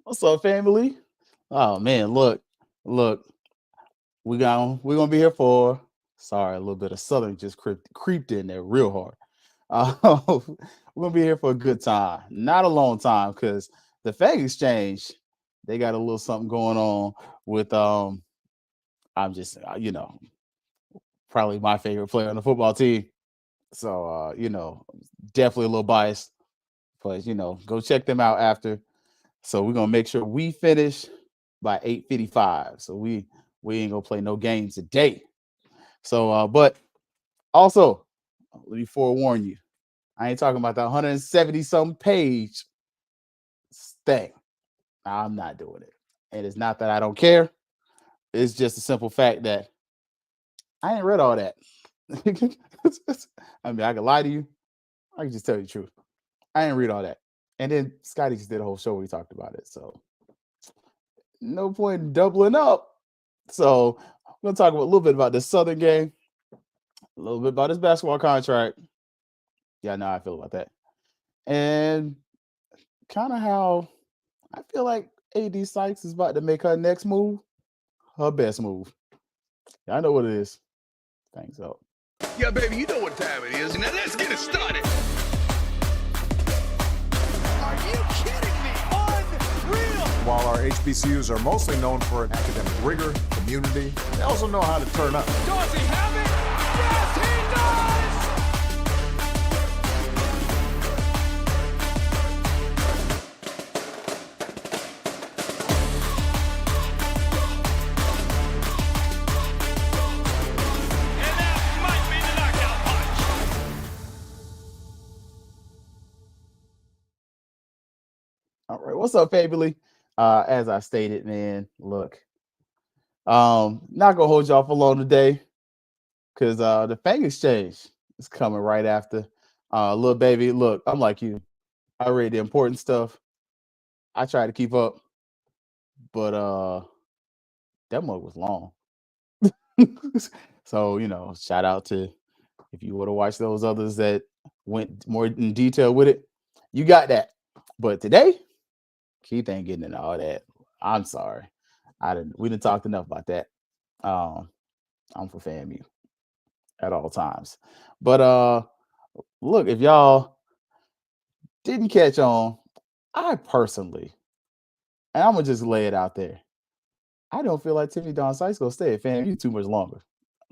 What's up, family? Oh man, look, we're gonna be here for. Sorry, a little bit of Southern just creeped in there real hard. We're gonna be here for a good time, not a long time, because the Fang Exchange they got a little something going on with I'm just probably my favorite player on the football team. So definitely a little biased, but go check them out after. So we're gonna make sure we finish by 8:55. So we ain't gonna play no games today. So but also let me forewarn you, I ain't talking about that 170 some page thing. I'm not doing it. And it's not that I don't care. It's just a simple fact that I ain't read all that. I mean, I can lie to you. I can just tell you the truth. I ain't read all that. And then Scotty just did a whole show where he talked about it. So no point in doubling up. So we're gonna talk a little bit about the Southern game, a little bit about his basketball contract. Yeah, I know how I feel about that. And kind of how I feel like AD Sykes is about to make her next move, her best move. Yeah, I know what it is. Thanks up. Yeah, baby, you know what time it is. Now let's get it started. Are you kidding me? Unreal! While our HBCUs are mostly known for academic rigor, community, they also know how to turn up. Does he have it? Yes, he does! And that might be the knockout punch. All right, what's up, family? As I stated, man, look, not gonna hold y'all for long today because the Fang Exchange is coming right after. Little baby, look, I'm like you. I read the important stuff. I try to keep up, but that mug was long. So, shout out to if you would have watched those others that went more in detail with it, you got that. But today, Keith ain't getting into all that. I'm sorry. We didn't talk enough about that. Um, I'm for FAMU at all times. But look, if y'all didn't catch on, I personally, and I'm gonna just lay it out there. I don't feel like Tiffany Sykes gonna stay at FAMU too much longer.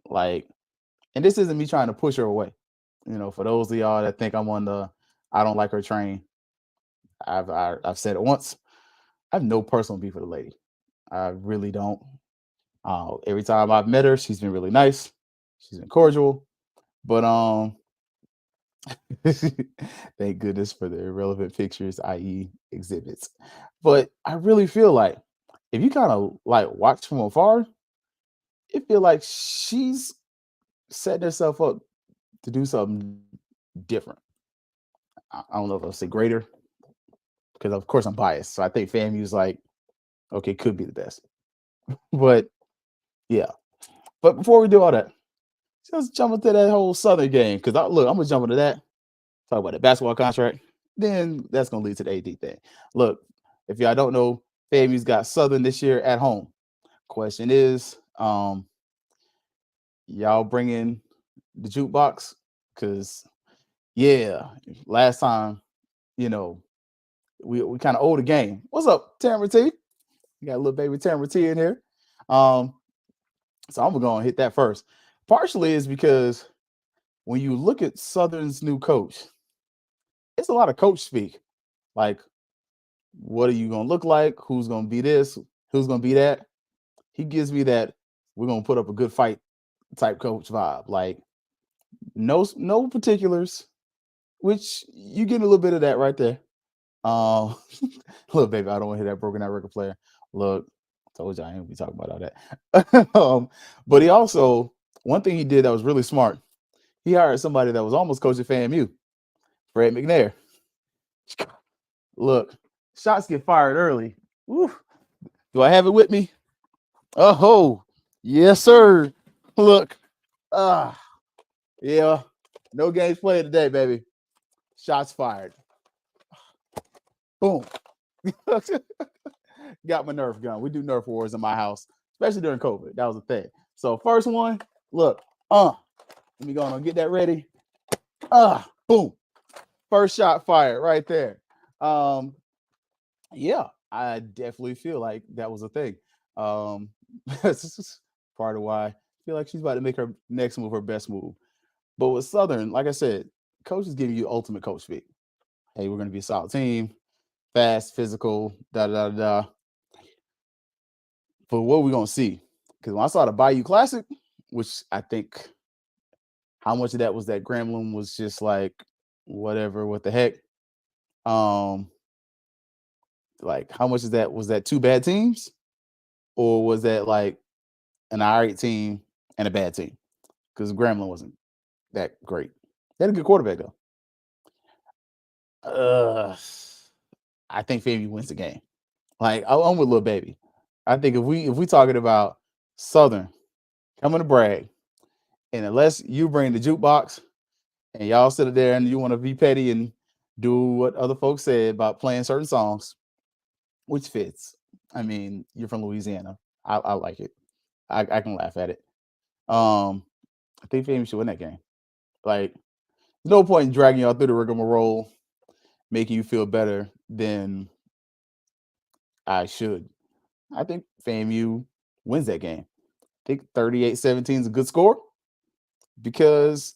Like, and this isn't me trying to push her away. For those of y'all that think I'm on the I don't like her train, I've said it once. I have no personal beef with the lady. I really don't. Every time I've met her, she's been really nice. She's been cordial. But thank goodness for the irrelevant pictures, i.e., exhibits. But I really feel like if you kind of like watch from afar, it feel like she's setting herself up to do something different. I don't know if I'll say greater because of course I'm biased. So I think FAMU's like, okay, could be the best. But yeah. But before we do all that, let's jump into that whole Southern game. Because I'm gonna jump into that, talk about the basketball contract. Then that's gonna lead to the AD thing. Look, if y'all don't know, FAMU's got Southern this year at home. Question is, y'all bring in the jukebox? Because yeah, last time, you know, we kind of owe the game. What's up, Tamara T? You got a little baby Tamara T in here. So I'm gonna hit that first. Partially is because when you look at Southern's new coach, it's a lot of coach speak. Like, what are you gonna look like? Who's gonna be this? Who's gonna be that? He gives me that we're gonna put up a good fight type coach vibe. Like, no particulars, which you get a little bit of that right there. Look, baby, I don't want to hear that broken out record player. Look, told you I ain't gonna be talking about all that. But he also, one thing he did that was really smart. He hired somebody that was almost coaching FAMU, Fred McNair. Look, shots get fired early. Woo. Do I have it with me? Oh, yes, sir. Look, yeah, no games played today, baby. Shots fired. Boom. got my Nerf gun. We do Nerf wars in my house, especially during COVID. That was a thing. So first one, look, let me go and get that ready. Boom. First shot fired right there. Yeah, I definitely feel like that was a thing. This is part of why I feel like she's about to make her next move her best move. But with Southern, like I said, coach is giving you ultimate coach speak. Hey, we're going to be a solid team, fast, physical, da da da da. But what are we going to see? Because when I saw the Bayou Classic, which I think how much of that was that Grambling was just like whatever, what the heck? Like how much of that was that two bad teams, or was that like an all right team and a bad team? Because Grambling wasn't that great. They had a good quarterback though. I think FAMU wins the game. Like I'm with little baby. I think if we talking about Southern coming to brag, and unless you bring the jukebox and y'all sit there and you want to be petty and do what other folks said about playing certain songs, which fits. I mean, you're from Louisiana. I like it. I can laugh at it. I think FAMU should win that game. Like, there's no point in dragging y'all through the rigmarole, making you feel better than I should. I think FAMU wins that game. I think 38-17 is a good score because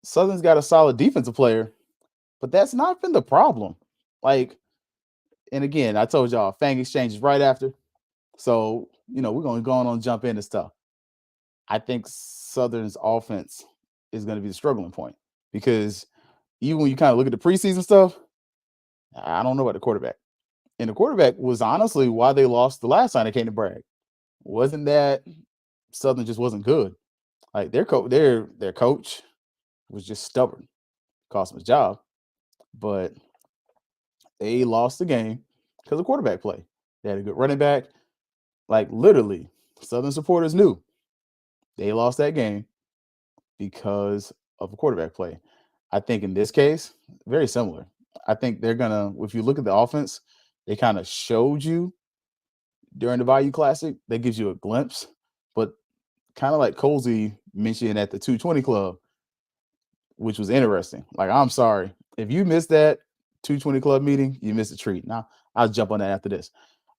Southern's got a solid defensive player, but that's not been the problem. Like, and again, I told y'all, Fang exchanges right after. So, we're going to go on and jump into stuff. I think Southern's offense is going to be the struggling point because even when you kind of look at the preseason stuff, I don't know about the quarterback. And the quarterback was honestly why they lost the last time they came to brag. Wasn't that Southern just wasn't good? Like their coach was just stubborn, cost him his job. But they lost the game because of quarterback play. They had a good running back. Like literally, Southern supporters knew they lost that game because of a quarterback play. I think in this case, very similar. I think they're gonna, if you look at the offense, they kind of showed you during the Bayou Classic. That gives you a glimpse, but kind of like Colsey mentioned at the 220 Club, which was interesting. Like, I'm sorry if you missed that 220 Club meeting, you missed a treat. Now I'll jump on that after this.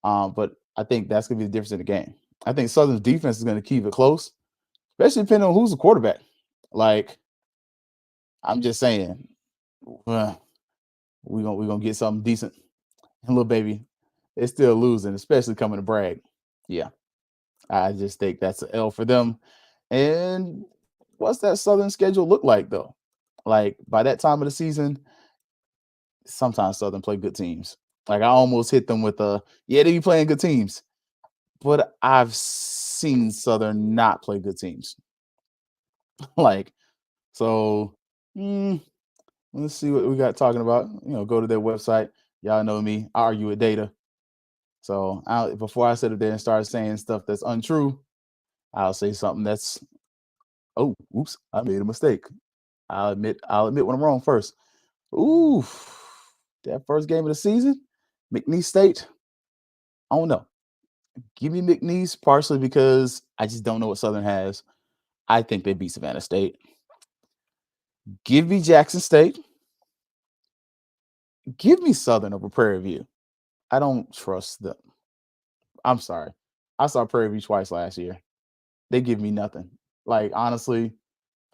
But I think that's gonna be the difference in the game. I think Southern's defense is gonna keep it close, especially depending on who's the quarterback. Like, I'm just saying, we're gonna get something decent. And little baby, they're still losing, especially coming to brag. Yeah, I just think that's an L for them. And what's that Southern schedule look like though? Like by that time of the season, sometimes Southern play good teams. Like I almost hit them with they be playing good teams, but I've seen Southern not play good teams. Like, so let's see what we got talking about. Go to their website. Y'all know me. I argue with data. So before I sit up there and start saying stuff that's untrue, I'll say something that's, oops, I made a mistake. I'll admit when I'm wrong first. Ooh, that first game of the season, McNeese State. I don't know. Give me McNeese partially because I just don't know what Southern has. I think they beat Savannah State. Give me Jackson State. Give me Southern over Prairie View. I don't trust them. I'm sorry. I saw Prairie View twice last year. They give me nothing. Like, honestly,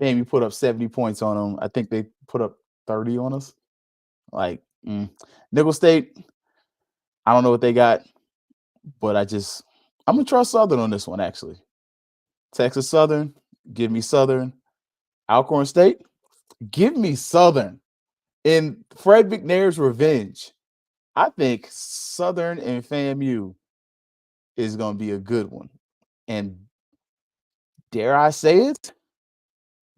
FAMU put up 70 points on them. I think they put up 30 on us. Like, Nickel State, I don't know what they got, but I'm going to trust Southern on this one, actually. Texas Southern, give me Southern. Alcorn State, give me Southern. In Fred McNair's revenge, I think Southern and FAMU is going to be a good one. And dare I say it,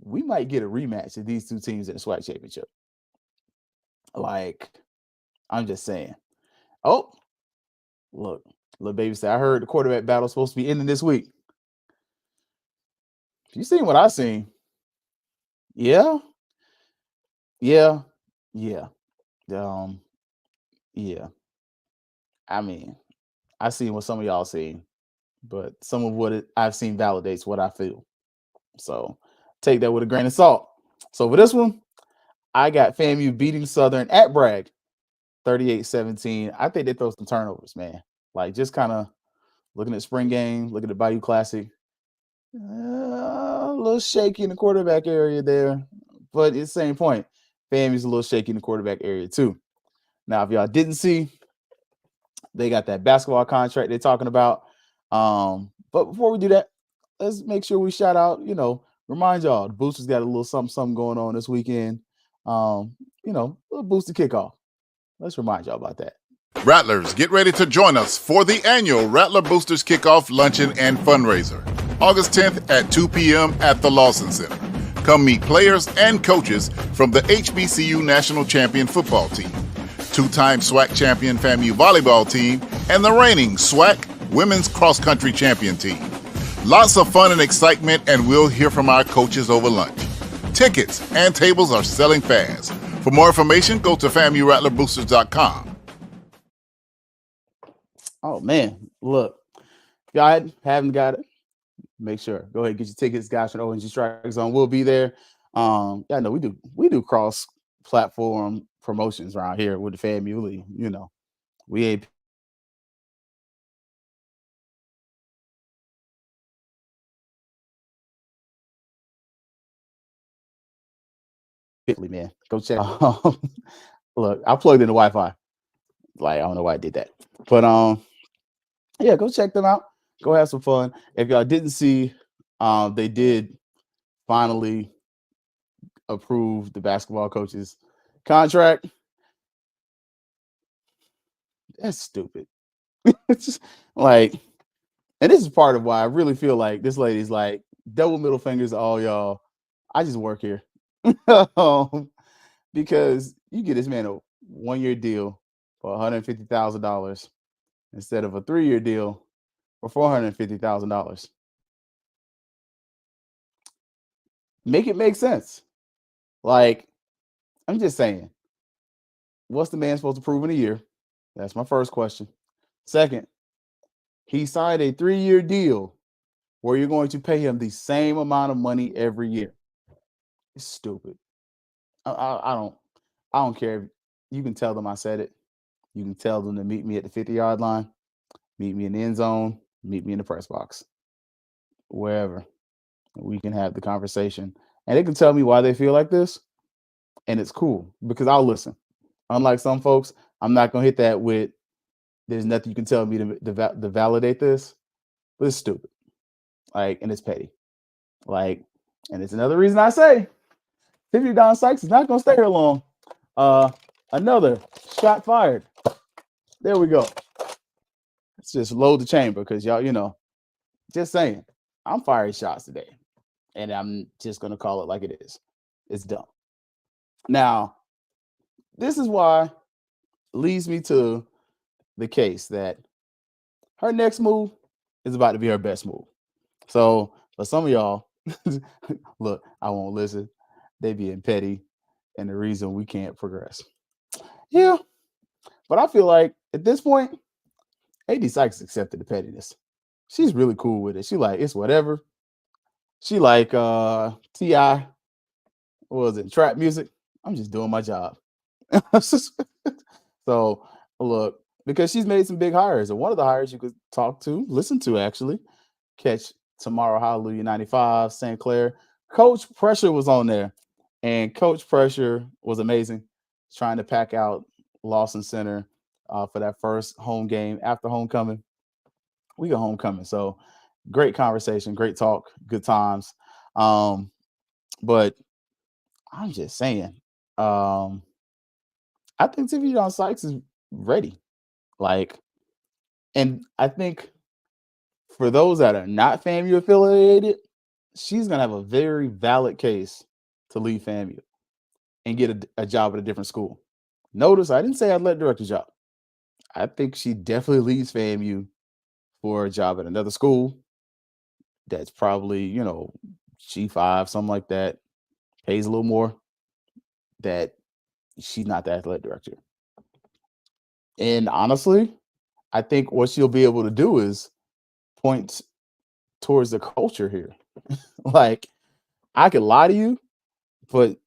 we might get a rematch of these two teams in the SWAC championship. Like, I'm just saying. Oh, look, little baby said, I heard the quarterback battle is supposed to be ending this week. You seen what I seen? Yeah. Yeah. Yeah. Yeah. I mean, I've seen what some of y'all seen, but some of what I've seen validates what I feel. So take that with a grain of salt. So for this one, I got FAMU beating Southern at Bragg 38-17. I think they throw some turnovers, man. Like just kind of looking at spring game, looking at Bayou Classic. A little shaky in the quarterback area there, but at the same point, FAMU's a little shaky in the quarterback area too. Now, if y'all didn't see, they got that basketball contract they're talking about. But before we do that, let's make sure we shout out, remind y'all the Boosters got a little something going on this weekend. A little booster kickoff. Let's remind y'all about that. Rattlers, get ready to join us for the annual Rattler Boosters Kickoff Luncheon and Fundraiser, August 10th at 2 p.m. at the Lawson Center. Come meet players and coaches from the HBCU National Champion Football Team, two-time SWAC Champion FAMU Volleyball Team, and the reigning SWAC Women's Cross Country Champion Team. Lots of fun and excitement, and we'll hear from our coaches over lunch. Tickets and tables are selling fast. For more information, go to FAMURattlerBoosters.com. Oh man, look, if y'all haven't got it, make sure go ahead and get your tickets. Guys from ONG Strike Zone will be there. No, we do cross platform promotions around here with the FAMU League. We ain't man. Go check. Look, I plugged in the Wi-Fi. Like I don't know why I did that, but yeah, go check them out. Go have some fun. If y'all didn't see, they did finally approve the basketball coach's contract. That's stupid. It's just like, and this is part of why I really feel like this lady's like double middle fingers to all y'all. I just work here. Because you get this man a 1-year deal for $150,000 instead of a 3-year deal for $450,000. Make it make sense. Like, I'm just saying, what's the man supposed to prove in a year? That's my first question. Second, he signed a 3-year deal where you're going to pay him the same amount of money every year. It's stupid. I don't care. You can tell them I said it. You can tell them to meet me at the 50-yard line, meet me in the end zone, meet me in the press box, wherever. We can have the conversation. And they can tell me why they feel like this, and it's cool because I'll listen. Unlike some folks, I'm not going to hit that with, there's nothing you can tell me to validate this, but it's stupid. Like, and it's petty. Like, and it's another reason I say, Tiffany Sykes is not going to stay here long. Another shot fired. There we go. Let's just load the chamber because y'all, just saying, I'm firing shots today. And I'm just going to call it like it is. It's dumb. Now, this is why leads me to the case that her next move is about to be her best move. So for some of y'all, look, I won't listen. They being petty and the reason we can't progress. Yeah. But I feel like at this point, AD Sykes accepted the pettiness. She's really cool with it. She like, it's whatever. She like T.I. What was it? Trap music. I'm just doing my job. So look, because she's made some big hires. And one of the hires you could listen to actually, catch tomorrow, Hallelujah 95, St. Clair. Coach Pressure was on there. And Coach Pressure was amazing. Trying to pack out Lawson Center for that first home game after homecoming. We got homecoming. So great conversation, great talk, good times. But I'm just saying, I think Tiffany Sykes is ready. Like, and I think for those that are not FAMU affiliated, she's going to have a very valid case to leave FAMU and get a job at a different school. Notice I didn't say athletic director job. I think she definitely leaves FAMU for a job at another school that's probably, G5, something like that, pays a little more, that she's not the athletic director. And honestly, I think what she'll be able to do is point towards the culture here. Like, I could lie to you, but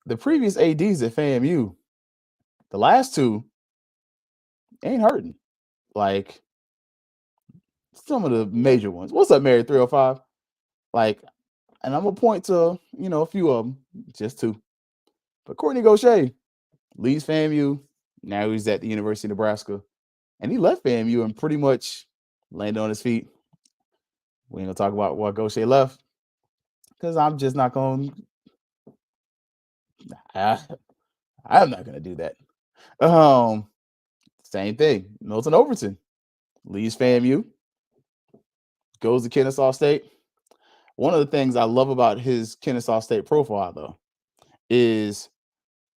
the previous ADs at FAMU, the last two ain't hurting. Like, some of the major ones. What's up, Mary 305? Like, and I'm gonna point to, a few of them, just two. But Courtney Gaucher leaves FAMU. Now he's at the University of Nebraska. And he left FAMU and pretty much landed on his feet. We ain't gonna talk about why Gaucher left, because I'm just not gonna. I'm not gonna do that. Same thing. Milton Overton leaves FAMU, goes to Kennesaw State. One of the things I love about his Kennesaw State profile, though, is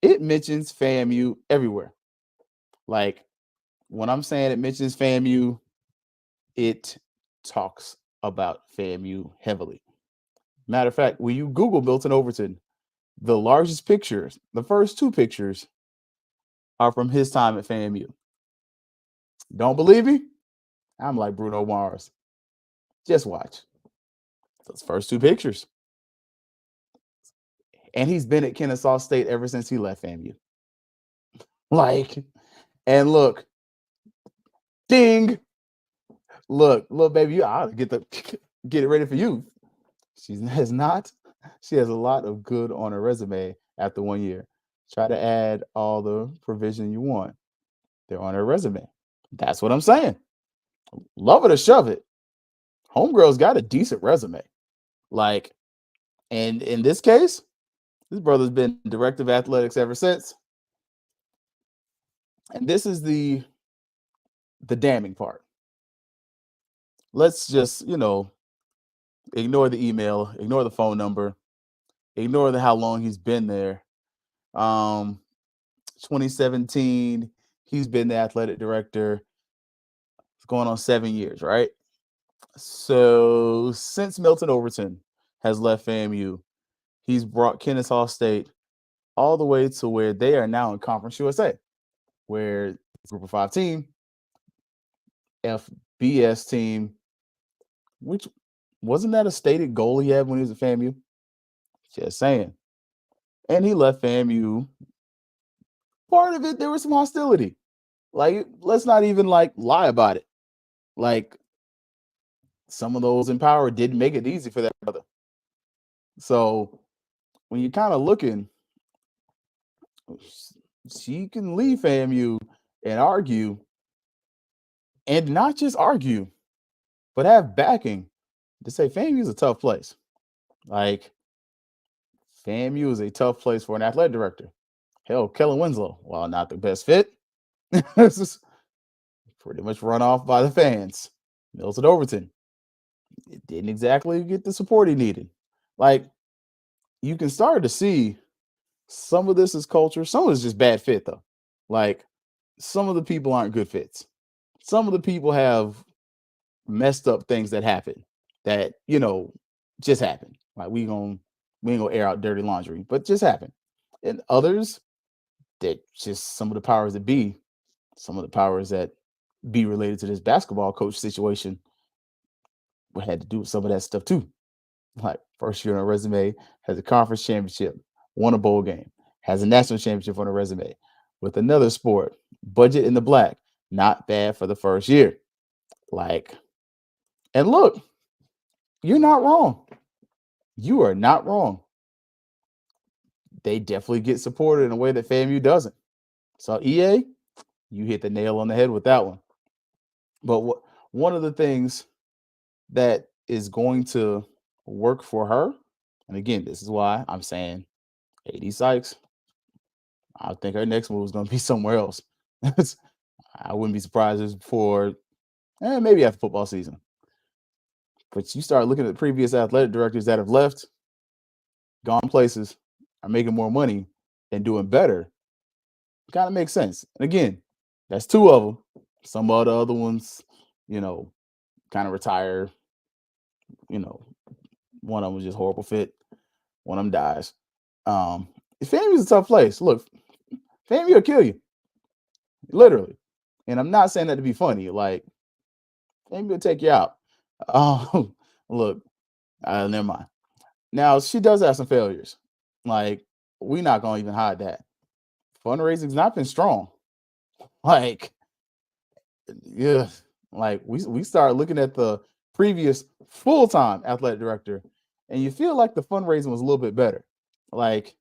it mentions FAMU everywhere. Like, when I'm saying it mentions FAMU, it talks about FAMU heavily. Matter of fact, when you Google Milton Overton, the largest pictures, the first two pictures, are from his time at FAMU. Don't believe me? I'm like Bruno Mars. Just watch those first two pictures. And he's been at Kennesaw State ever since he left FAMU. Like, and look, ding. Look, little baby, I'll get it ready for you. She has not. She has a lot of good on her resume after 1 year. Try to add all the provision you want. They're on her resume. That's what I'm saying. Love it or shove it. Homegirl's got a decent resume. Like, and in this case, this brother's been director of athletics ever since. And this is the damning part. Let's just, ignore the email, ignore the phone number, ignore how long he's been there. 2017, he's been the athletic director. It's going on 7 years, right? So since Milton Overton has left FAMU, he's brought Kennesaw State all the way to where they are now in Conference USA, where Group of 5 team, FBS team, which wasn't that a stated goal he had when he was at FAMU? Just saying. And he left FAMU. Part of it, there was some hostility. Like, let's not even lie about it. Like, some of those in power didn't make it easy for that brother. So when you're kind of looking, she can leave FAMU and argue, and not just argue, but have backing to say FAMU is a tough place. Like, FAMU is a tough place for an athletic director. Hell, Kellen Winslow, while not the best fit, this is pretty much run off by the fans. Milton Overton, it didn't exactly get the support he needed. Like, you can start to see some of this is culture. Some of it's just bad fit, though. Like, some of the people aren't good fits. Some of the people have messed up things that happen that, just happen. Like, we ain't gonna air out dirty laundry, but just happen. And others, that just some of the powers that be, some of the powers that be related to this basketball coach situation, we had to do some of that stuff too. Like, first year on a resume, has a conference championship, won a bowl game, has a national championship on a resume with another sport, budget in the black, not bad for the first year. Like, and look, you're not wrong. You are not wrong. They definitely get supported in a way that FAMU doesn't. So EA, you hit the nail on the head with that one. But one of the things that is going to work for her, and again, this is why I'm saying AD Sykes, I think her next move is going to be somewhere else. I wouldn't be surprised if for maybe after football season. But you start looking at the previous athletic directors that have left, gone places, are making more money and doing better. Kind of makes sense. And again, that's two of them. Some of the other ones, kind of retire. One of them was just horrible fit. One of them dies. FAMU is a tough place. Look, FAMU will kill you. Literally. And I'm not saying that to be funny. Like, maybe we'll take you out. Oh, look, never mind. Now, she does have some failures. Like, we're not going to even hide that. Fundraising's not been strong. Like, yeah, like we start looking at the previous full-time athletic director, and you feel like the fundraising was a little bit better. Like,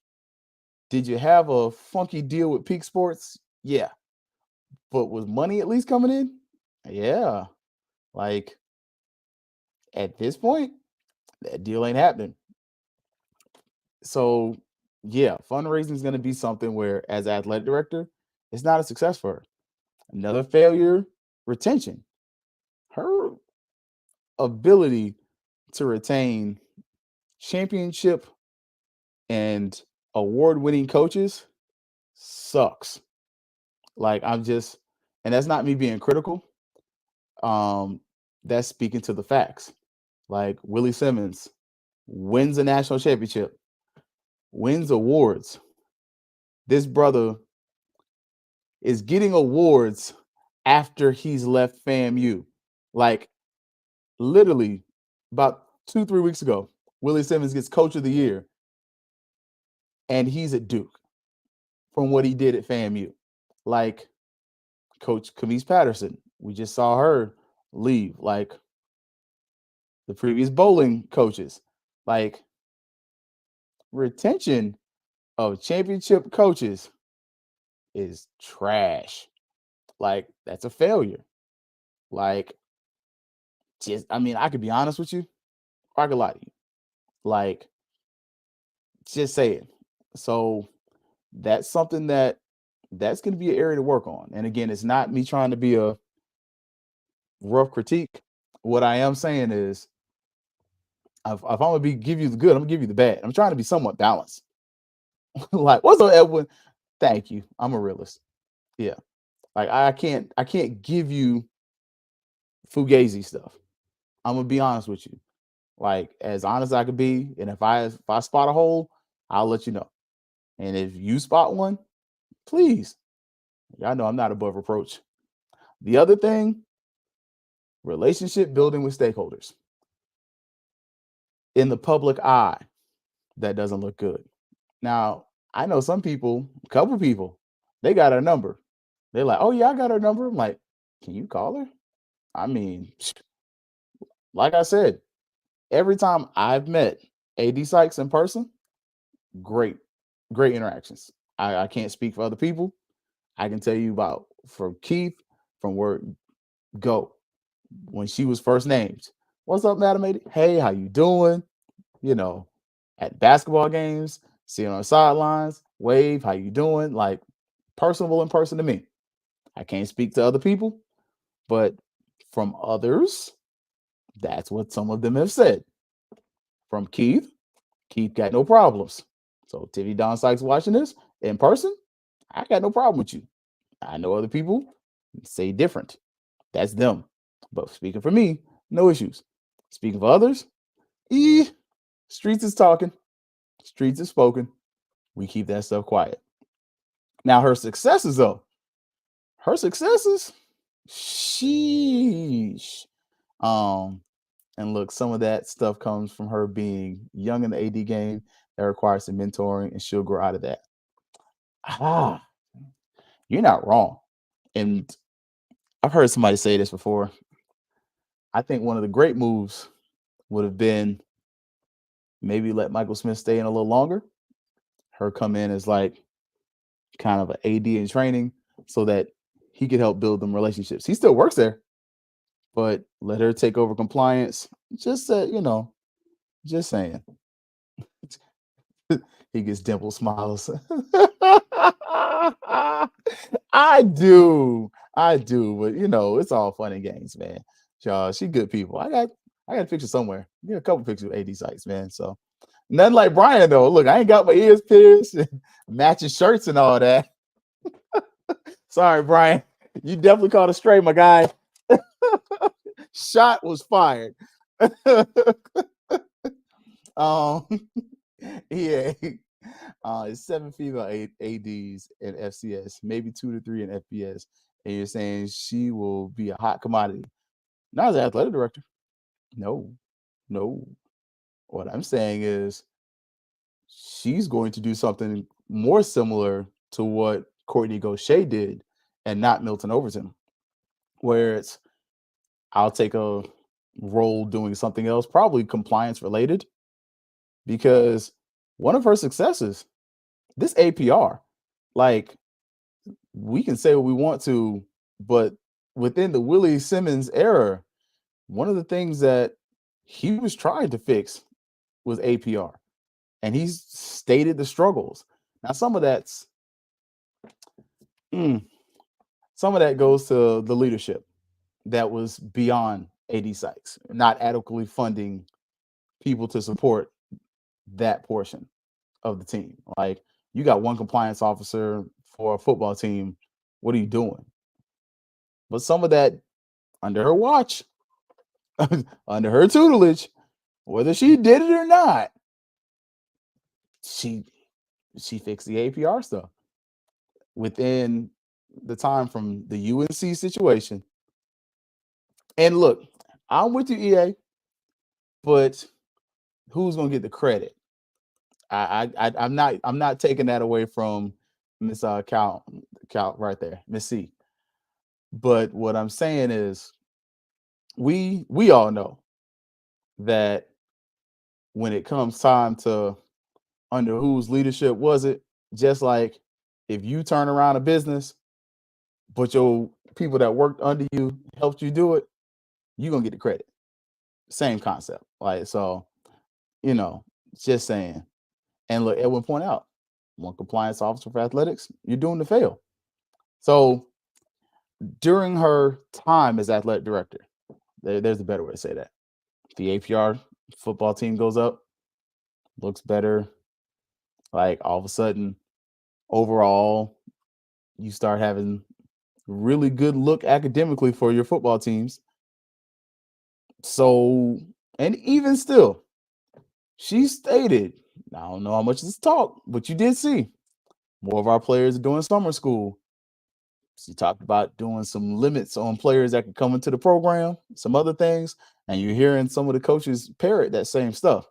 did you have a funky deal with Peak Sports? Yeah. But was money at least coming in? Yeah. Like, at this point, that deal ain't happening. So, yeah, fundraising is going to be something where, as athletic director, it's not a success for her. Another failure, retention. Her ability to retain championship and award-winning coaches sucks. Like, and that's not me being critical. That's speaking to the facts. Like, Willie Simmons wins a national championship, wins awards. This brother is getting awards after he's left FAMU. Like, literally about 2-3 weeks ago, Willie Simmons gets Coach of the Year, and he's at Duke from what he did at FAMU. Like, Coach Camise Patterson, we just saw her leave. Like, the previous bowling coaches. Like, retention of championship coaches is trash. Like, that's a failure. Like, I could be honest with you, or I could lie to you. Like, just say it. So that's something that's going to be an area to work on. And again, it's not me trying to be a rough critique. What I am saying is, if I'm going to give you the good, I'm going to give you the bad. I'm trying to be somewhat balanced. Like, what's up, Edwin? Thank you. I'm a realist. Yeah. Like, I can't give you fugazi stuff. I'm gonna be honest with you. Like, as honest as I could be. And if I spot a hole, I'll let you know. And if you spot one, please. Y'all know I'm not above reproach. The other thing, relationship building with stakeholders. In the public eye, that doesn't look good. Now, I know some people, a couple people, they got her number. They're like, oh yeah, I got her number. I'm like, can you call her? I mean, like I said, every time I've met AD Sykes in person, great interactions. I can't speak for other people. I can tell you about from Keith, from where go when she was first named. What's up, Madam AD? Hey, how you doing? You know, at basketball games, seeing on the sidelines, wave, how you doing? Like, personable in person to me. I can't speak to other people, but from others, that's what some of them have said. From Keith got no problems. So Tiffany Don Sykes watching this in person, I got no problem with you. I know other people say different. That's them. But speaking for me, no issues. Speaking for others, streets is talking. Streets is spoken. We keep that stuff quiet. Now, her successes, though. Sheesh. And look, some of that stuff comes from her being young in the AD game. That requires some mentoring, and she'll grow out of that. You're not wrong. And I've heard somebody say this before. I think one of the great moves would have been maybe let Michael Smith stay in a little longer. Her come in as like kind of an AD in training so that he could help build them relationships. He still works there, but let her take over compliance. Just just saying. He gets dimple smiles. I do, but it's all fun and games, man. Y'all, she good people. I got a picture somewhere. Get a couple pictures of AD Sykes, man. So nothing like Brian though. Look, I ain't got my ears pierced, and matching shirts and all that. Sorry, Brian. You definitely caught a stray, my guy. Shot was fired. Yeah. It's 7 female ADs in FCS, maybe 2 to 3 in FBS, and you're saying she will be a hot commodity. Not as an athletic director. No. What I'm saying is she's going to do something more similar to what Courtney Gaucher did and not Milton Overton, where it's I'll take a role doing something else, probably compliance related, because one of her successes, this APR, like we can say what we want to, but within the Willie Simmons era, one of the things that he was trying to fix was APR. And he's stated the struggles. Now, some of that goes to the leadership that was beyond AD Sykes, not adequately funding people to support that portion of the team. Like, you got one compliance officer for a football team. What are you doing? But some of that under her watch, under her tutelage, whether she did it or not, she fixed the APR stuff within the time from the UNC situation. And look, I'm with you, EA, but who's gonna get the credit? I'm not taking that away from Miss Cal right there, Miss C. But what I'm saying is we all know that when it comes time to under whose leadership was it, just like if you turn around a business, but your people that worked under you helped you do it, you're gonna get the credit. Same concept. Like, so, just saying. And look, Edwin point out, one compliance officer for athletics, you're doomed to fail. So during her time as athletic director, there's a better way to say that. The APR football team goes up, looks better. Like, all of a sudden, overall, you start having really good look academically for your football teams. So, and even still, she stated, I don't know how much this talk, but you did see more of our players are doing summer school. She talked about doing some limits on players that can come into the program, some other things, and you're hearing some of the coaches parrot that same stuff.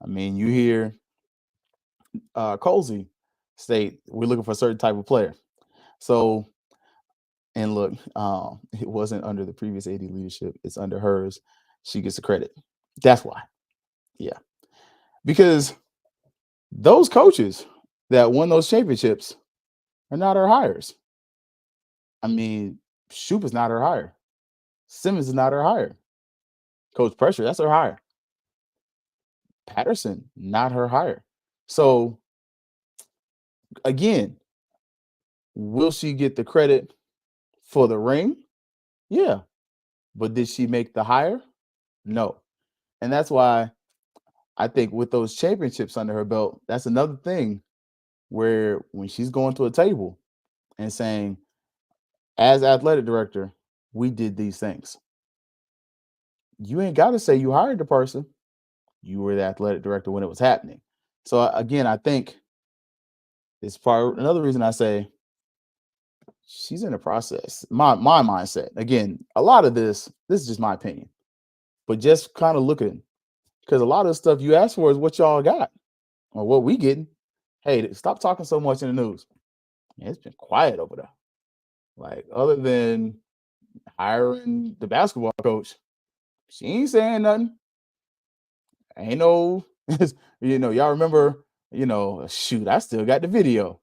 I mean, you hear Colsey state, we're looking for a certain type of player. So, and look, it wasn't under the previous AD leadership. It's under hers. She gets the credit. That's why. Yeah. Because those coaches that won those championships are not her hires. I mean, Shoop is not her hire. Simmons is not her hire. Coach Pressure, that's her hire. Patterson, not her hire. So, again, will she get the credit for the ring? Yeah. But did she make the hire? No. And that's why I think with those championships under her belt, that's another thing where when she's going to a table and saying, as athletic director, we did these things. You ain't got to say you hired the person. You were the athletic director when it was happening. So again, I think it's another reason I say she's in the process. My mindset. Again, a lot of this is just my opinion, but just kind of looking, because a lot of the stuff you asked for is what y'all got or what we getting. Hey, stop talking so much in the news. Man, it's been quiet over there. Like, other than hiring the basketball coach, she ain't saying nothing. Ain't no, y'all remember, shoot, I still got the video,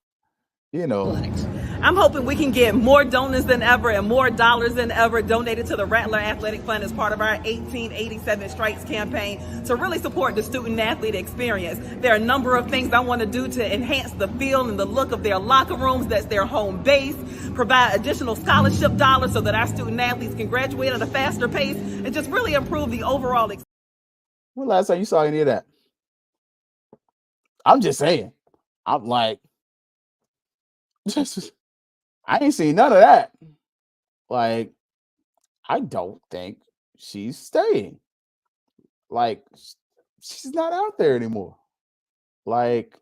I'm hoping we can get more donors than ever and more dollars than ever donated to the Rattler Athletic Fund as part of our 1887 Strikes campaign to really support the student athlete experience. There are a number of things I want to do to enhance the feel and the look of their locker rooms. That's their home base. Provide additional scholarship dollars so that our student athletes can graduate at a faster pace and just really improve the overall experience. When last time you saw any of that? I'm just saying. I'm like, I ain't seen none of that. Like, I don't think she's staying. Like, she's not out there anymore. Like,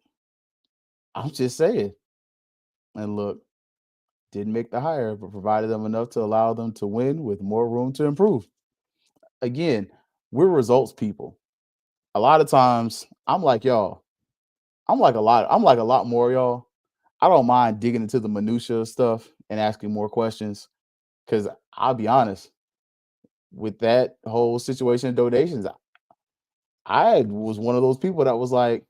I'm just saying. And look, didn't make the hire, but provided them enough to allow them to win with more room to improve. Again, we're results people. A lot of times, I'm like y'all. I'm like a lot more y'all. I don't mind digging into the minutia of stuff and asking more questions because I'll be honest with that whole situation of donations. I was one of those people that was like,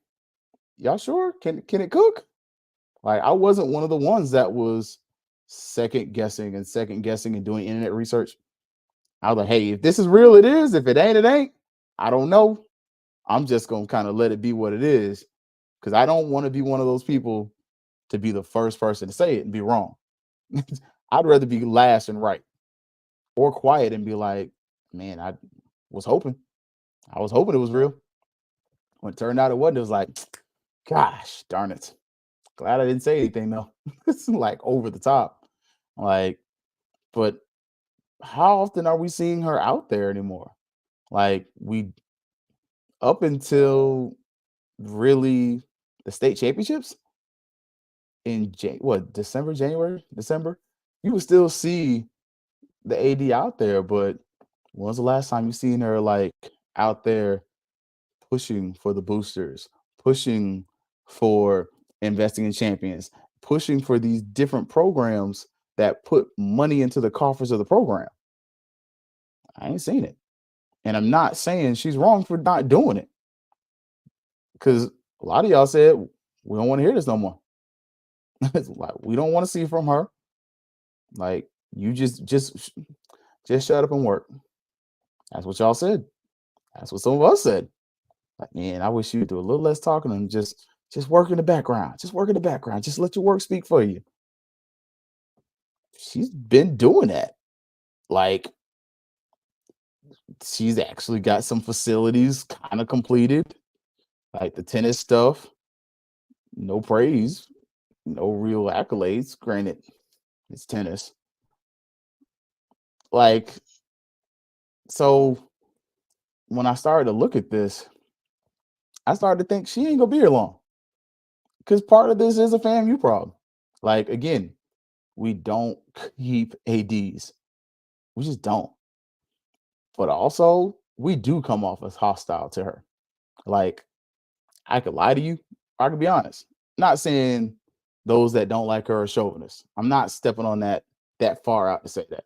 "Y'all sure? Can it cook?" Like I wasn't one of the ones that was second guessing and doing internet research. I was like, "Hey, if this is real, it is. If it ain't, it ain't. I don't know. I'm just gonna kind of let it be what it is because I don't want to be one of those people to be the first person to say it and be wrong. I'd rather be last and right or quiet and be like, man, was hoping. I was hoping it was real. When it turned out it wasn't, it was like, gosh, darn it. Glad I didn't say anything though. It's like over the top. Like, but how often are we seeing her out there anymore? Like, we up until really the state championships in December, you would still see the AD out there, but when was the last time you seen her like out there pushing for the boosters, pushing for investing in champions, pushing for these different programs that put money into the coffers of the program? I ain't seen it. And I'm not saying she's wrong for not doing it. Because a lot of y'all said we don't want to hear this no more. It's like we don't want to see from her. Like you just shut up and work. That's what y'all said. That's what some of us said. Like, man, I wish you'd do a little less talking and just work in the background. Just work in the background. Just let your work speak for you. She's been doing that. Like, she's actually got some facilities kind of completed. Like the tennis stuff, no praise, no real accolades. Granted, it's tennis. Like, so when I started to look at this, I started to think she ain't gonna be here long. Because part of this is a FAMU problem. Like, again, we don't keep ADs. We just don't. But also, we do come off as hostile to her. Like, I could lie to you, or I could be honest. Not saying those that don't like her are chauvinists. I'm not stepping on that far out to say that.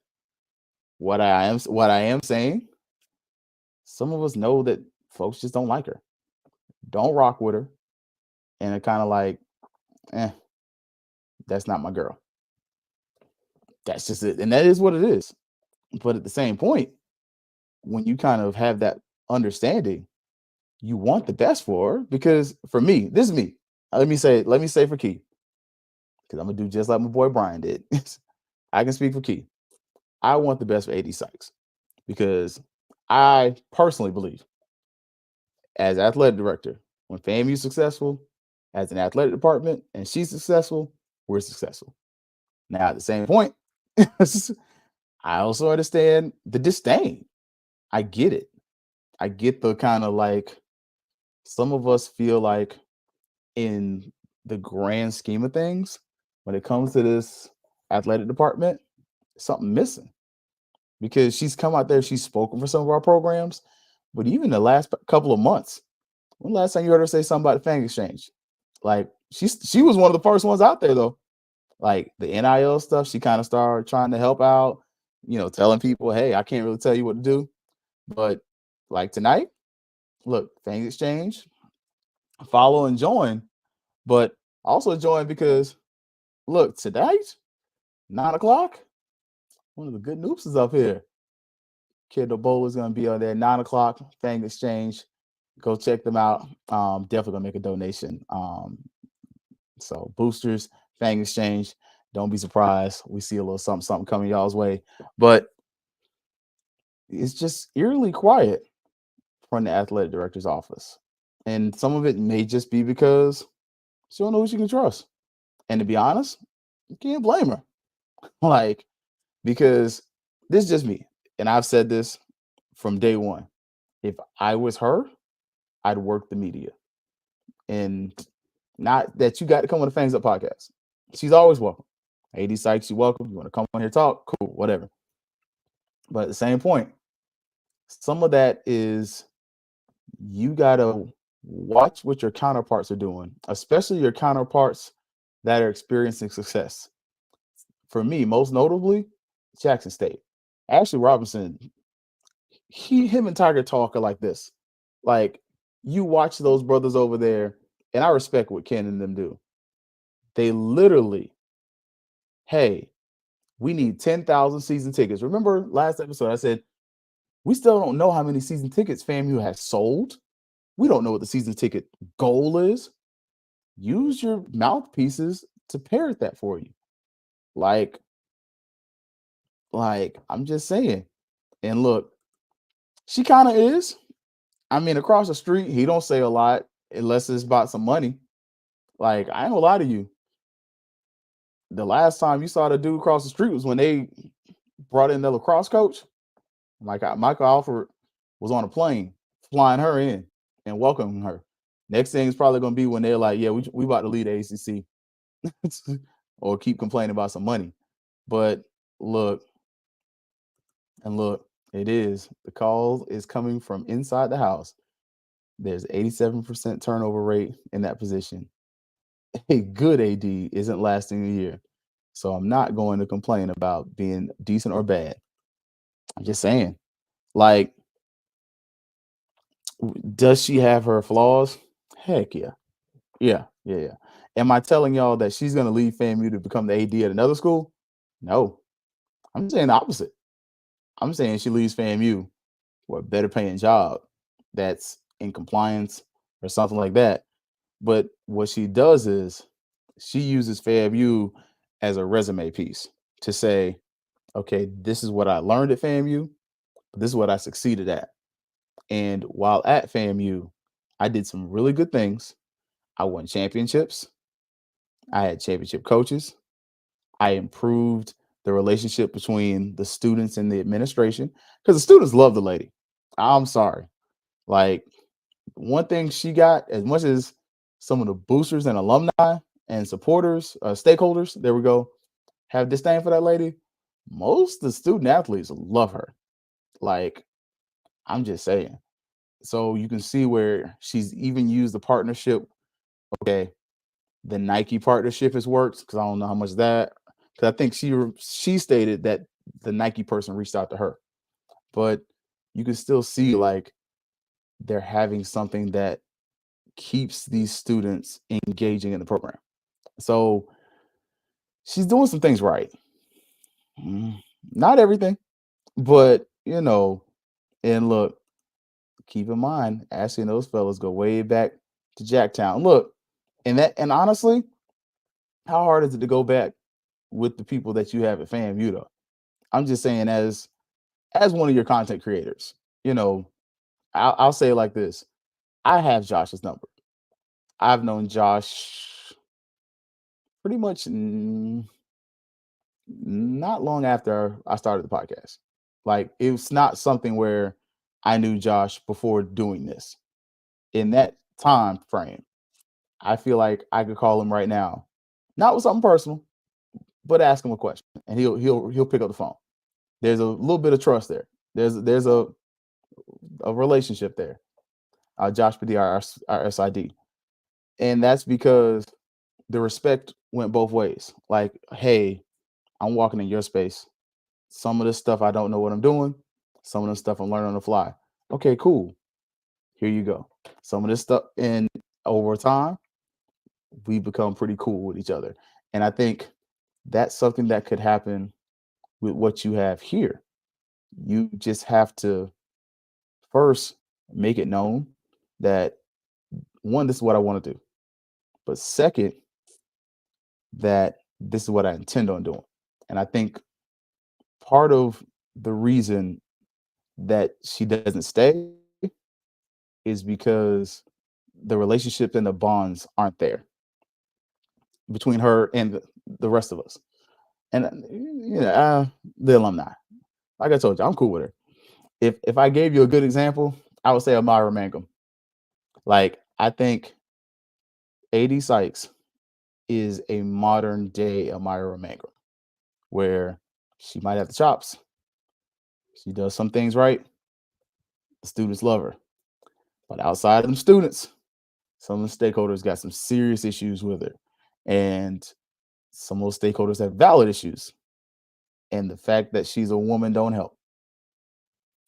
What I am saying, some of us know that folks just don't like her, don't rock with her, and are kind of like, that's not my girl. That's just it. And that is what it is. But at the same point, when you kind of have that understanding, you want the best for her. Because for me, this is me. Let me say for Key, because I'm gonna do just like my boy Brian did. I can speak for Key. I want the best for AD Sykes because I personally believe, as athletic director, when FAMU's successful, as an athletic department, and she's successful, we're successful. Now, at the same point, I also understand the disdain. I get it. I get the kind of like, some of us feel like in the grand scheme of things, when it comes to this athletic department, something missing. Because she's come out there, she's spoken for some of our programs, but even the last couple of months, when the last time you heard her say something about the Fangs exchange? Like, she was one of the first ones out there though. Like the NIL stuff, she kind of started trying to help out, telling people, hey, I can't really tell you what to do. But like tonight, look, Fangs exchange, follow and join, but also join because look, tonight, 9:00, one of the good noobs is up here. Kid Bowl is going to be on there 9:00. Fangs exchange, go check them out. Definitely gonna make a donation. So boosters, Fangs exchange, don't be surprised. We see a little something coming y'all's way, but it's just eerily quiet from the athletic director's office, and some of it may just be because she don't know who she can trust. And to be honest, you can't blame her. Like, because this is just me, and I've said this from day one. If I was her, I'd work the media. And not that you got to come on the Fangs Up podcast. She's always welcome. AD Sykes, you're welcome. You want to come on here talk? Cool, whatever. But at the same point, some of that is you gotta watch what your counterparts are doing, especially your counterparts that are experiencing success. For me, most notably, Jackson State. Ashley Robinson, him and Tiger Talk are like this. Like you watch those brothers over there, and I respect what Ken and them do. They literally, hey, we need 10,000 season tickets. Remember last episode, I said, we still don't know how many season tickets FAMU has sold. We don't know what the season ticket goal is. Use your mouthpieces to parrot that for you. Like I'm just saying. And look, she kind of is. I mean, across the street, he don't say a lot unless it's about some money. Like, I ain't gonna lie to you. The last time you saw the dude across the street was when they brought in the lacrosse coach. Michael Alford was on a plane flying her in and welcoming her. Next thing is probably going to be when they're like, yeah, we about to lead the ACC or keep complaining about some money. But look, it is. The call is coming from inside the house. There's 87% turnover rate in that position. A good AD isn't lasting a year. So I'm not going to complain about being decent or bad. I'm just saying. Like, does she have her flaws? Heck yeah. Yeah. Am I telling y'all that she's going to leave FAMU to become the AD at another school? No. I'm saying the opposite. I'm saying she leaves FAMU for a better paying job that's in compliance or something like that. But what she does is she uses FAMU as a resume piece to say, okay, this is what I learned at FAMU. This is what I succeeded at. And while at FAMU, I did some really good things. I won championships. I had championship coaches. I improved the relationship between the students and the administration because the students love the lady. I'm sorry. Like, one thing she got, as much as some of the boosters and alumni and supporters, stakeholders, there we go, have disdain for that lady, most of the student athletes love her. Like, I'm just saying. So you can see where she's even used the partnership. Okay, the Nike partnership has worked because I don't know how much that. Because I think she stated that the Nike person reached out to her, but you can still see like they're having something that keeps these students engaging in the program. So she's doing some things right. Not everything, but and look, keep in mind, Ashley and those fellas go way back to Jacktown. Look, and honestly, how hard is it to go back with the people that you have at FAMU though? I'm just saying, as one of your content creators, I'll say it like this: I have Josh's number. I've known Josh pretty much not long after I started the podcast. Like, it's not something where I knew Josh before doing this. In that time frame, I feel like I could call him right now, not with something personal, but ask him a question, and he'll pick up the phone. There's a little bit of trust there. There's a relationship there. Josh Padilla, our SID, and that's because the respect went both ways. Like, hey, I'm walking in your space. Some of this stuff I don't know what I'm doing. Some of this stuff I'm learning on the fly. Okay, cool. Here you go. Some of this stuff, and over time, we become pretty cool with each other. And I think that's something that could happen with what you have here. You just have to first make it known that, one, this is what I want to do. But second, that this is what I intend on doing. And I think part of the reason that she doesn't stay is because the relationship and the bonds aren't there between her and the rest of us. And the alumni. Like I told you, I'm cool with her. If I gave you a good example, I would say Amira Mangum. Like, I think AD Sykes is a modern day Amira Mangum. where she might have the chops. She does some things right. The students love her. But outside of them students, some of the stakeholders got some serious issues with her. And some of those stakeholders have valid issues. And the fact that she's a woman don't help.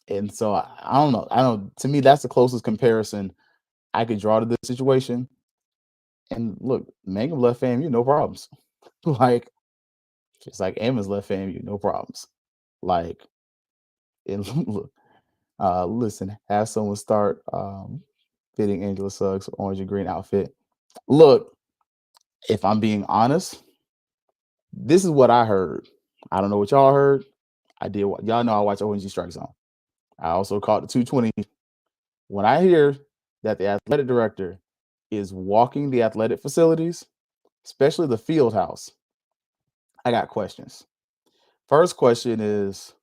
And so I don't know. I don't. To me, that's the closest comparison I could draw to this situation. And look, Mangum left FAMU, no problems. Like, just like Amos left FAMU, no problems. Like, and look, listen, have someone start fitting Angela Suggs' orange and green outfit. Look, if I'm being honest, this is what I heard. I don't know what y'all heard. I did. Y'all know I watch ONG Strike Zone. I also caught the 220. When I hear that the athletic director is walking the athletic facilities, especially the field house, I got questions. First question is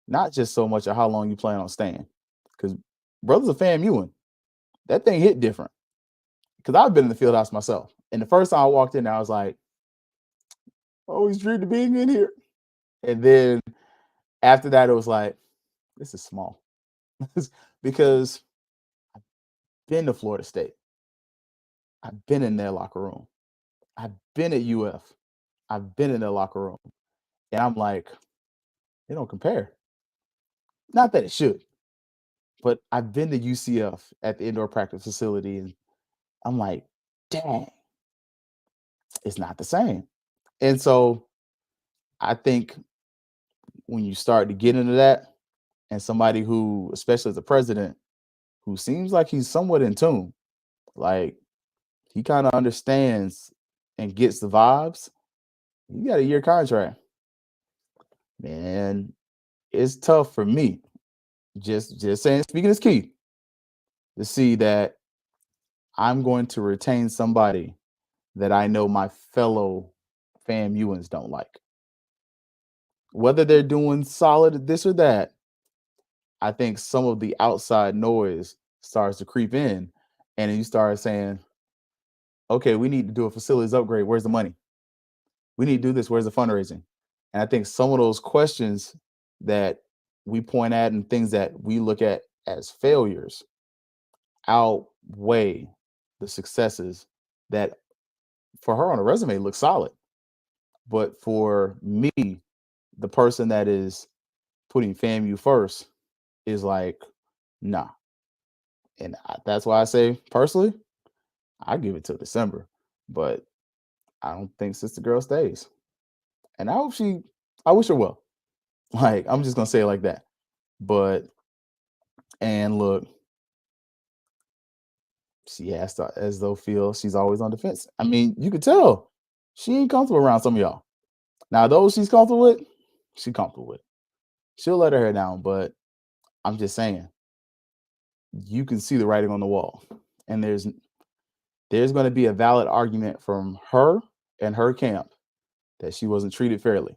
not just so much of how long you plan on staying, because brothers are FAMUing. That thing hit different. Because I've been in the field house myself. And the first time I walked in there, I was like, always dreamed of being in here. And then after that, it was like, this is small. Because I've been to Florida State. I've been in their locker room. I've been at UF. I've been in their locker room. And I'm like, they don't compare. Not that it should. But I've been to UCF at the indoor practice facility. And I'm like, dang, it's not the same. And so I think when you start to get into that, and somebody who, especially as a president, who seems like he's somewhat in tune, like he kind of understands and gets the vibes, you got a year contract. Man, it's tough for me. Just saying, speaking as key, to see that I'm going to retain somebody that I know my fellow FAMUans don't like. Whether they're doing solid at this or that, I think some of the outside noise starts to creep in, and then you start saying, okay, we need to do a facilities upgrade. Where's the money? We need to do this. Where's the fundraising? And I think some of those questions that we point at and things that we look at as failures outweigh the successes that for her on a resume look solid. But for me, the person that is putting FAMU first is like, nah. And that's why I say, personally, I give it till December. But I don't think Sister Girl stays. And I wish her well. Like, I'm just going to say it like that. But, and look, she has to, as though feel she's always on defense. I mean, you could tell she ain't comfortable around some of y'all. Now, those she's comfortable with, she's comfortable with. She'll let her hair down, but I'm just saying, you can see the writing on the wall. And there's going to be a valid argument from her and her camp that she wasn't treated fairly.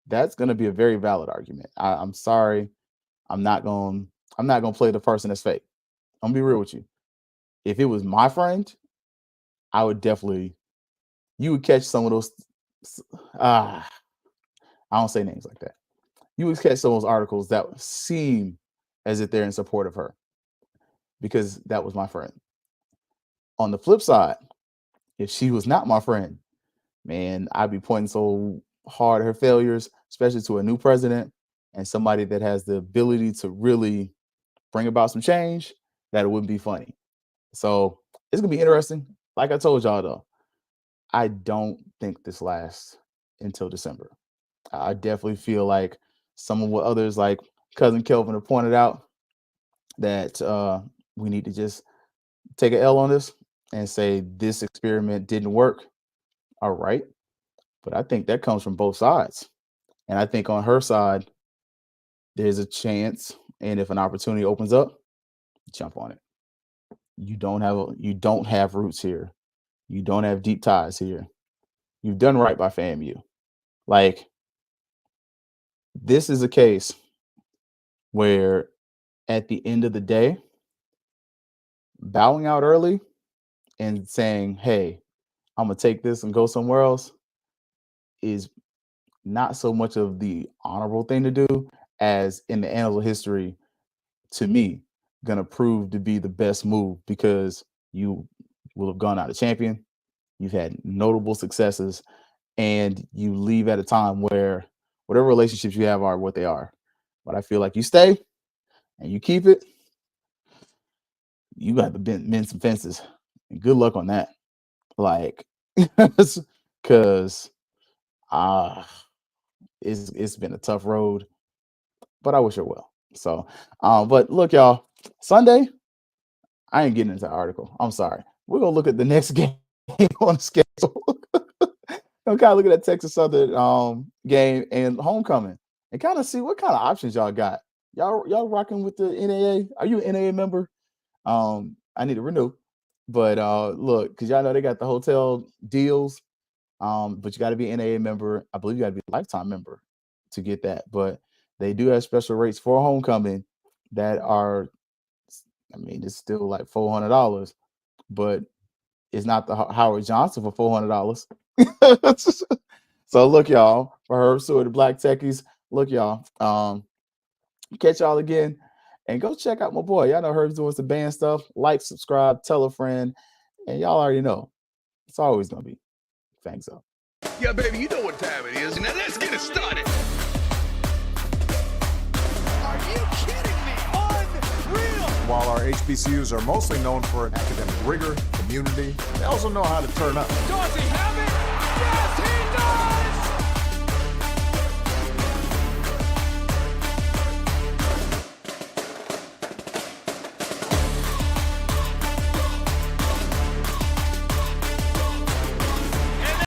That's going to be a very valid argument. I'm sorry. I'm not going to play the person that's fake. I'm gonna be real with you. If it was my friend, I would definitely, you would catch some of those, I don't say names like that. You would catch some of those articles that seem as if they're in support of her, because that was my friend. On the flip side, if she was not my friend, man, I'd be pointing so hard at her failures, especially to a new president and somebody that has the ability to really bring about some change, that it wouldn't be funny. So it's going to be interesting. Like I told y'all, though, I don't think this lasts until December. I definitely feel like some of what others like Cousin Kelvin have pointed out, that we need to just take an L on this and say this experiment didn't work. All right. But I think that comes from both sides. And I think on her side, there's a chance. And if an opportunity opens up, jump on it. You don't have roots here. You don't have deep ties here. You've done right by FAMU. Like, this is a case where at the end of the day, bowing out early and saying, hey, I'm going to take this and go somewhere else is not so much of the honorable thing to do as in the annals of history, to me, gonna prove to be the best move because you will have gone out a champion, you've had notable successes, and you leave at a time where whatever relationships you have are what they are. But I feel like you stay and you keep it, you got to mend some fences. And good luck on that. Like, because it's been a tough road, but I wish her well. So, but look, y'all, Sunday, I ain't getting into the article. I'm sorry. We're gonna look at the next game on the schedule. I'm kind of looking at Texas Southern game and homecoming and kind of see what kind of options y'all got. Y'all rocking with the NAA? Are you an NAA member? I need to renew. But look, because y'all know they got the hotel deals. But you got to be an NAA member. I believe you got to be a lifetime member to get that. But they do have special rates for homecoming that are, I mean, it's still like $400, but it's not the Howard Johnson for $400. So look, y'all, for Herb Seward, the Black Techies, look, y'all, catch y'all again and go check out my boy. Y'all know Herb's doing some band stuff. Like, subscribe, tell a friend, and y'all already know it's always gonna be Fangs up. Yeah, baby, you know what time it is. Now let's get it started. Are you kidding me? Unreal! While our HBCUs are mostly known for academic rigor, community, they also know how to turn up. Does he have it?